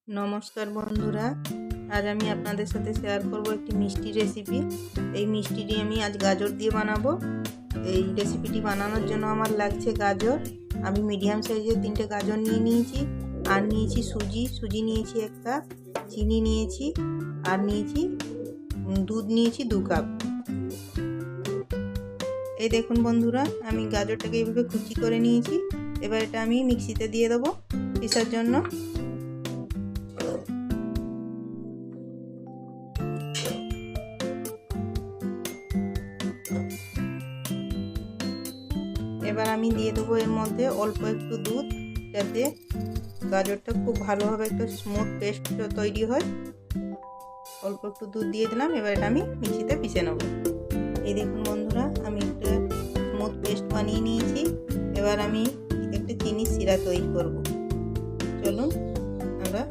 নমস্কার বন্ধুরা, আজ আমি আপনাদের সাথে শেয়ার করব একটি মিষ্টি রেসিপি। এই মিষ্টিটি আমি আজ গাজর দিয়ে বানাবো। এই রেসিপিটি বানানোর জন্য আমার লাগছে গাজর। আমি মিডিয়াম সাইজের 3টে গাজর নিয়ে নিয়েছি, আর নিয়েছি সুজি নিয়েছি 1 কাপ, চিনি নিয়েছি, আর নিয়েছি দুধ নিয়েছি 2 কাপ। এই দেখুন বন্ধুরা, আমি গাজরটাকে এইভাবে কুচি করে নিয়েছি। এবার এটা আমি মিক্সিতে দিয়ে দেবো পিসার জন্য। এবার আমি দিয়ে দেবো এর মধ্যে অল্প একটু দুধ, যাতে গাজরটা খুব ভালোভাবে একটা স্মুথ পেস্ট তৈরি হয়। অল্প একটু দুধ দিয়ে দিলাম। এবার এটা আমি মিক্সিতে পিষে নেব। এই দেখুন বন্ধুরা, আমি একটা স্মুথ পেস্ট বানিয়ে নিয়েছি। এবার আমি একটা চিনি শিরা তৈরি করব। চলুন আমরা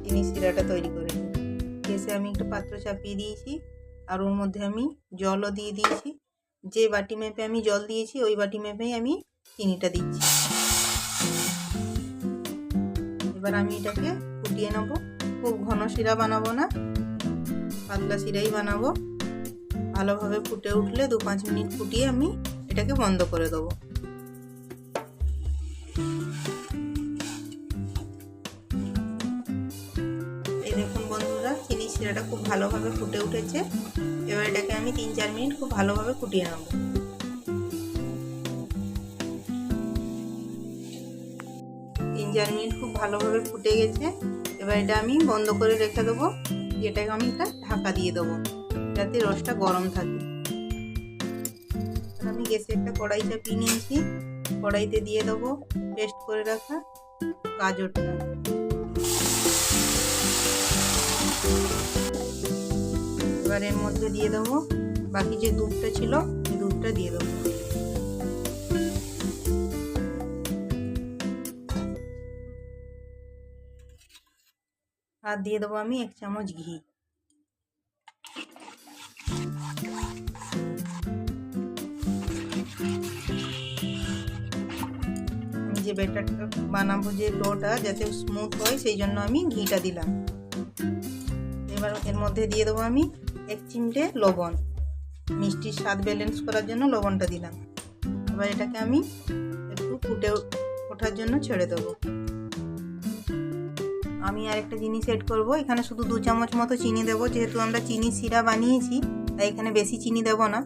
চিনি শিরাটা তৈরি করে নিই। গ্যাসে আমি একটা পাত্র চাপিয়ে দিয়েছি, আর ওর মধ্যে আমি জলও দিয়ে দিয়েছি। যে বাটি মেপে আমি জল দিয়েছি ওই বাটি মেপেই আমি চিনিটা দিচ্ছি। এবার আমি এটাকে ফুটিয়ে নেব। খুব ঘন শিরা বানাবো না, পাতলা শিরাই বানাবো। ভালোভাবে ফুটে উঠলে 2-5 মিনিট ফুটিয়ে আমি এটাকে বন্ধ করে দেবো। এই দেখুন বন্ধুরা, চিনি শিরাটা খুব ভালোভাবে ফুটে উঠেছে। এবার এটাকে আমি 3-4 মিনিট খুব ভালোভাবে ফুটিয়ে নেব। 3-4 মিনিট খুব ভালোভাবে ফুটে গেছে। এবার এটা আমি বন্ধ করে রেখে দেবো। এটাকে আমি একটা ঢাকা দিয়ে দেবো, যাতে রসটা গরম থাকে। আমি গ্যাসে একটা কড়াই চাপিয়ে নিয়েছি। কড়াইতে দিয়ে দেবো পেস্ট করে রাখা গাজরটা। এবার এর মধ্যে দিয়ে দেবো বাকি যে দুধটা ছিল, দুধটা দিয়ে দেবো। আর দিয়ে দেবো আমি 1 চামচ ঘি। আমি যে ব্যাটারটা বানাবো, যে ডোটা যাতে স্মুথ হয়, সেই জন্য আমি ঘিটা দিলাম। এবার এর মধ্যে দিয়ে দেবো আমি 1 চিমটে লবণ। মিষ্টির স্বাদ ব্যালেন্স করার জন্য লবণটা দিলাম। এবার এটাকে আমি একটু ফুটে ওঠার জন্য ছেড়ে দেবো। আমি আর একটা জিনিস এড করব। এখানে শুধু 2 চামচ মতো চিনি দেবো, যেহেতু আমরা চিনি শিরা বানিয়েছি, তাই এখানে বেশি চিনি দেব না।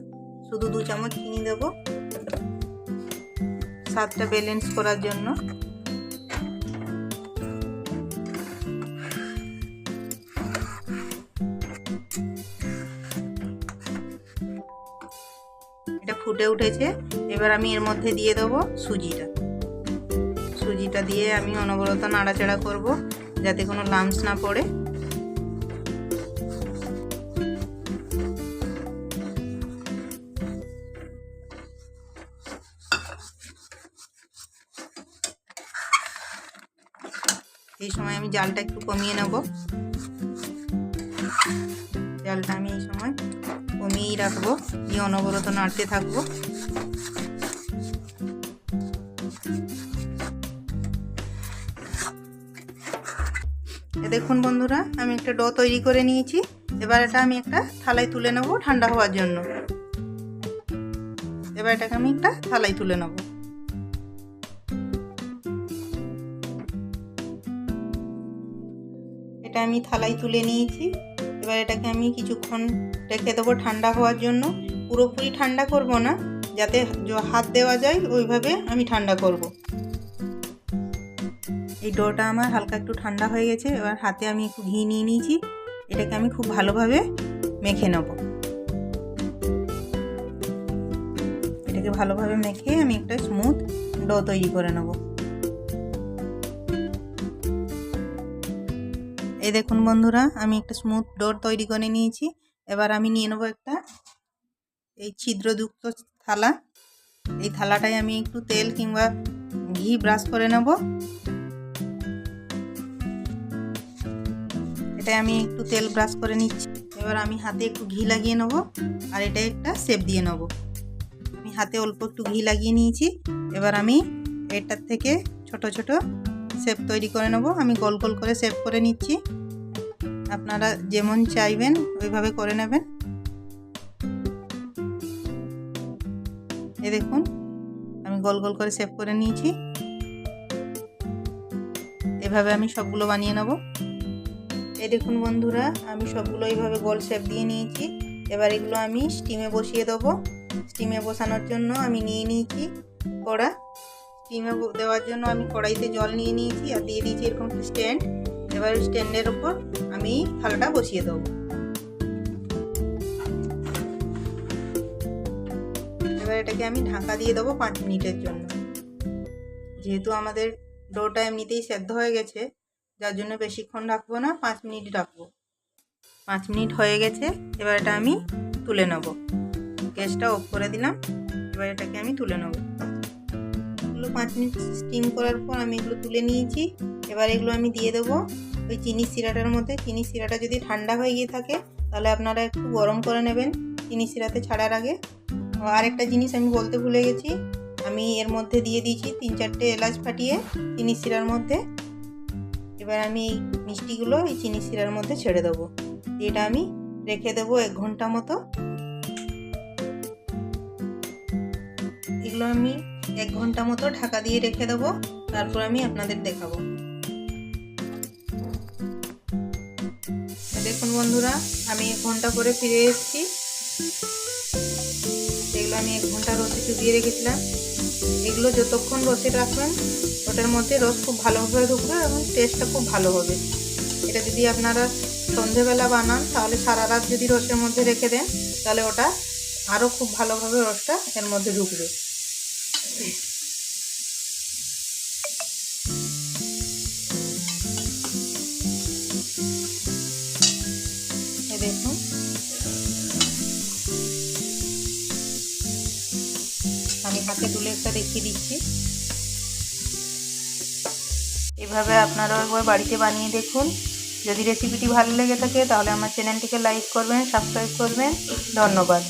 শুধু 2 চামচ চিনি দেব, স্বাদটা ব্যালেন্স করার জন্য। এটা ফুটে উঠেছে। এবার আমি এর মধ্যে দিয়ে দেবো সুজিটা দিয়ে আমি অনবরত নাড়াচাড়া করব, যাতে কোনো লাম্পস না পড়ে। এই সময় আমি জালটা একটু কমিয়ে নেব। জালটা আমি এই সময় কমিয়েই রাখবো, দিয়ে অনবরত নাড়তে থাকবো। দেখুন বন্ধুরা, আমি একটা ডো তৈরি করে নিয়েছি। এবার এটা আমি একটা থালায় তুলে নেব ঠান্ডা হওয়ার জন্য। এবার এটাকে আমি একটা থালায় তুলে নেব। এটা আমি থালায় তুলে নিয়েছি। এবার এটাকে আমি কিছুক্ষণ রেখে দেবো ঠান্ডা হওয়ার জন্য। পুরোপুরি ঠান্ডা করব না, যাতে হাত দেওয়া যায় ওইভাবে আমি ঠান্ডা করব। এই ডোটা আমার হালকা একটু ঠান্ডা হয়ে গেছে। এবার হাতে আমি একটু ঘি নিয়ে নিয়েছি। এটাকে আমি খুব ভালোভাবে মেখে নেব। এটাকে ভালোভাবে মেখে আমি একটা স্মুথ ডো তৈরি করে নেব। এই দেখুন বন্ধুরা, আমি একটা স্মুথ ডো তৈরি করে নিয়েছি। এবার আমি নিয়ে নেব একটা এই ছিদ্রযুক্ত থালা। এই থালাটায় আমি একটু তেল কিংবা ঘি ব্রাশ করে নেব। এটাই আমি একটু তেল ব্রাশ করে নিচ্ছি। এবার আমি হাতে একটু ঘি লাগিয়ে নেব, আর এটা একটা শেপ দিয়ে নেব। আমি হাতে অল্প একটু ঘি লাগিয়ে নিয়েছি। এবার আমি এটার থেকে ছোট ছোট শেপ তৈরি করে নেব। আমি গোল গোল করে শেপ করে নিচ্ছি, আপনারা যেমন চাইবেন ওইভাবে করে নেবেন। এই দেখুন আমি গোল গোল করে শেপ করে নিয়েছি, এভাবে আমি সবগুলো বানিয়ে নেব। এই দেখুন বন্ধুরা, আমি সবগুলো এইভাবে গোল শেপ দিয়ে নিয়েছি। এবার এগুলো আমি স্টিমে বসিয়ে দেবো। স্টিমে বসানোর জন্য আমি নিয়ে নিয়েছি কড়া। স্টিমে দেওয়ার জন্য আমি কড়াইতে জল নিয়ে নিয়েছি আর দিয়ে দিয়েছি এরকম স্ট্যান্ড। এবার স্ট্যান্ডের ওপর আমি থালাটা বসিয়ে দেবো। এবার এটাকে আমি ঢাকা দিয়ে দেবো 5 মিনিটের জন্য। যেহেতু আমাদের ডোটা এমনিতেই সেদ্ধ হয়ে গেছে, যার জন্য বেশিক্ষণ রাখবো না, 5 মিনিট রাখবো। 5 মিনিট হয়ে গেছে, এবার এটা আমি তুলে নেব। গ্যাসটা অফ করে দিলাম, এবার এটাকে আমি তুলে নেব। এগুলো 5 মিনিট স্টিম করার পর আমি এগুলো তুলে নিয়েছি। এবার এগুলো আমি দিয়ে দেবো ওই চিনির শিরাটার মধ্যে। চিনির শিরাটা যদি ঠান্ডা হয়ে গিয়ে থাকে তাহলে আপনারা একটু গরম করে নেবেন চিনির শিরাতে ছাড়ার আগে। আরেকটা জিনিস আমি বলতে ভুলে গেছি, আমি এর মধ্যে দিয়ে দিয়েছি 3-4টে এলাচ ফাটিয়ে চিনির শিরার মধ্যে। এবার আমি এই মিষ্টিগুলো এই চিনির শিরার মধ্যে ছেড়ে দেবো। এটা আমি রেখে দেবো 1 ঘন্টা মতো। এগুলো আমি 1 ঘন্টা মতো ঢাকা দিয়ে রেখে দেবো, তারপর আমি আপনাদের দেখাবো। দেখুন বন্ধুরা, আমি 1 ঘন্টা পরে ফিরে এসেছি। এগুলো আমি 1 ঘন্টা রসে চুবিয়ে রেখেছিলাম। এগুলো যতক্ষণ রসে রাখবেন ওটার মধ্যে রস খুব ভালোভাবে ঢুকবে এবং টেস্টটা খুব ভালো হবে। এটা যদি আপনারা সন্ধেবেলা বানান তাহলে সারা রাত যদি রসের মধ্যে রেখে দেন তাহলে ওটা আরও খুব ভালোভাবে রসটা এর মধ্যে ঢুকবে। দেখুন আমি হাতে তুলে একটা দেখিয়ে দিচ্ছি। এভাবে আপনারাও একবার বাড়িতে বানিয়ে দেখুন। যদি রেসিপিটি ভালো লেগে থাকে তাহলে আমার চ্যানেলটিকে লাইক করবেন, সাবস্ক্রাইব করবেন। ধন্যবাদ।